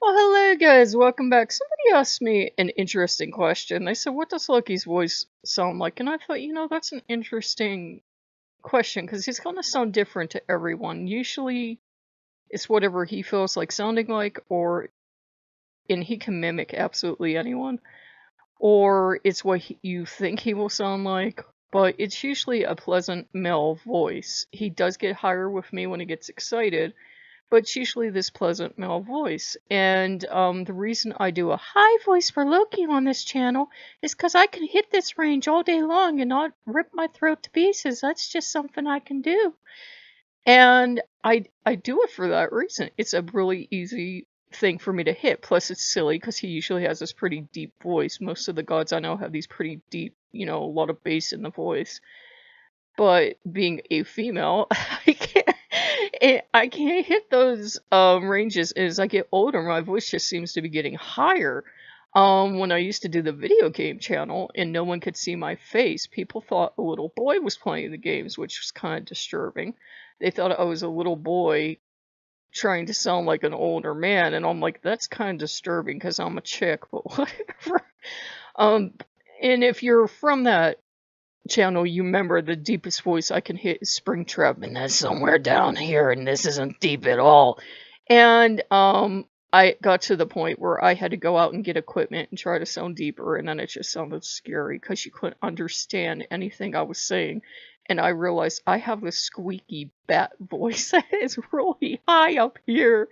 Well, hello guys, welcome back. Somebody asked me an interesting question. They said, what does Loki's voice sound like? And I thought, that's an interesting question because he's going to sound different to everyone. Usually it's whatever he feels like sounding like, and he can mimic absolutely anyone, or it's what you think he will sound like, but it's usually a pleasant male voice. He does get higher with me when he gets excited, but it's usually this pleasant male voice. And the reason I do a high voice for Loki on this channel is because I can hit this range all day long and not rip my throat to pieces. That's just something I can do. And I do it for that reason. It's a really easy thing for me to hit. Plus, it's silly because he usually has this pretty deep voice. Most of the gods I know have these pretty deep, a lot of bass in the voice. But being a female, I can't hit those ranges. As I get older, my voice just seems to be getting higher. When I used to do the video game channel and no one could see my face, people thought a little boy was playing the games, which was kind of disturbing. They thought I was a little boy trying to sound like an older man, and I'm like, that's kind of disturbing because I'm a chick, but whatever. Um, and if you're from that channel, you remember the deepest voice I can hit is Springtrap, and that's somewhere down here, and this isn't deep at all. And I got to the point where I had to go out and get equipment and try to sound deeper, and then it just sounded scary because you couldn't understand anything I was saying. And I realized I have this squeaky bat voice that is really high up here.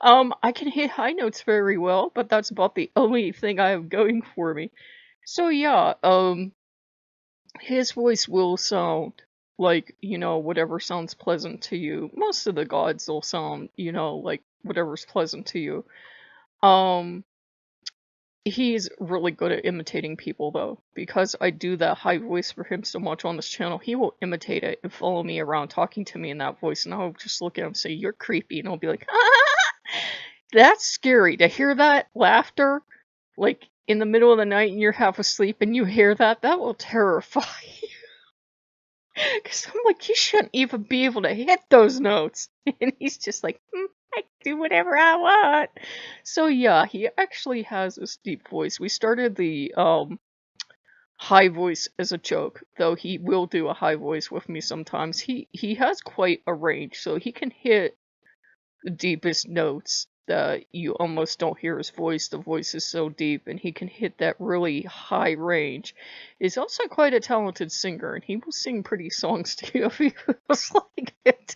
I can hit high notes very well, but that's about the only thing I have going for me. So yeah, his voice will sound like, whatever sounds pleasant to you. Most of the gods will sound, like whatever's pleasant to you. He's really good at imitating people, though. Because I do that high voice for him so much on this channel, he will imitate it and follow me around talking to me in that voice, and I'll just look at him and say, "You're creepy," and I'll be like, "Ah!" That's scary to hear that laughter, like, in the middle of the night and you're half asleep and you hear that. That will terrify you. Because I'm like, you shouldn't even be able to hit those notes. And he's just like, I can do whatever I want. So yeah, he actually has this deep voice. We started the high voice as a joke, though he will do a high voice with me sometimes. He has quite a range, so he can hit the deepest notes that you almost don't hear his voice. The voice is so deep, and he can hit that really high range. He's also quite a talented singer, and he will sing pretty songs to you if he feels like it.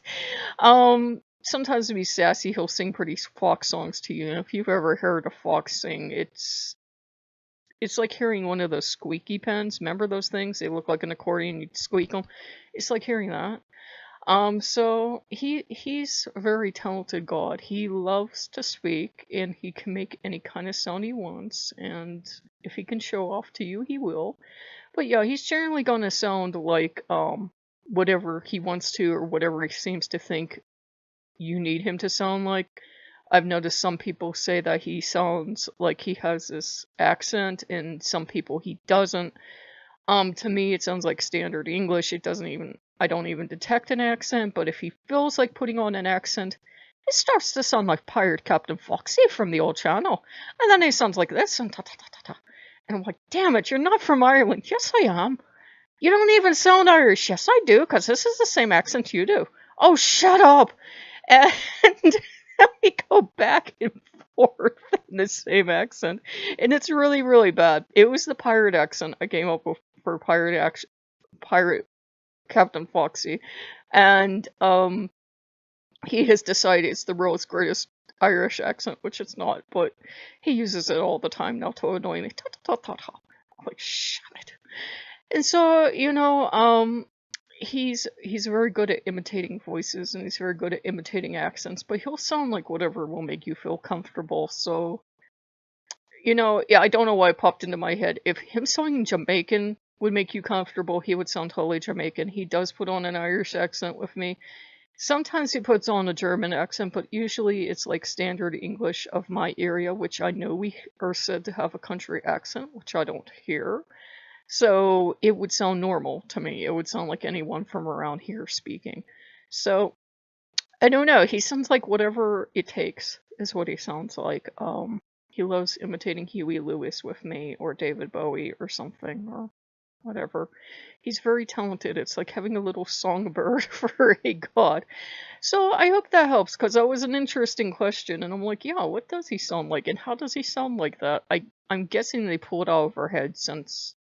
Sometimes to be sassy, he'll sing pretty fox songs to you, and if you've ever heard a fox sing, it's like hearing one of those squeaky pens. Remember those things? They look like an accordion, you squeak them. It's like hearing that. So he's a very talented god. He loves to speak, and he can make any kind of sound he wants, and if he can show off to you, he will. But yeah, he's generally gonna sound like whatever he wants to, or whatever he seems to think you need him to sound like. I've noticed some people say that he sounds like he has this accent, and some people he doesn't. To me, it sounds like standard English. I don't even detect an accent, but if he feels like putting on an accent, it starts to sound like Pirate Captain Foxy from the old channel. And then he sounds like this, and ta-ta-ta-ta-ta. And I'm like, damn it, you're not from Ireland. Yes, I am. You don't even sound Irish. Yes, I do, because this is the same accent you do. Oh, shut up. And we go back and forth in the same accent. And it's really, really bad. It was the pirate accent I came up with for pirate Captain Foxy, and he has decided it's the world's greatest Irish accent, which it's not, but he uses it all the time now to annoy me. Ta ta ta ta ta. I'm like, shut it. And so, he's very good at imitating voices, and he's very good at imitating accents, but he'll sound like whatever will make you feel comfortable. So, yeah, I don't know why it popped into my head. If him sounding Jamaican would make you comfortable, he would sound totally Jamaican. He does put on an Irish accent with me. Sometimes he puts on a German accent, but usually it's like standard English of my area, which I know we are said to have a country accent, which I don't hear. So it would sound normal to me. It would sound like anyone from around here speaking. So I don't know. He sounds like whatever it takes. is what he sounds like. He loves imitating Huey Lewis with me, or David Bowie, or something, or whatever. He's very talented. It's like having a little songbird for a god. So I hope that helps, because that was an interesting question, and I'm like, yeah, what does he sound like, and how does he sound like that? I'm guessing they pull it out of our head, since,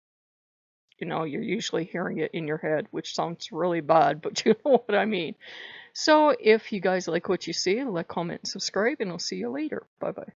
you know, you're usually hearing it in your head, which sounds really bad, but you know what I mean. So if you guys like what you see, like, comment, and subscribe, and I'll see you later. Bye bye.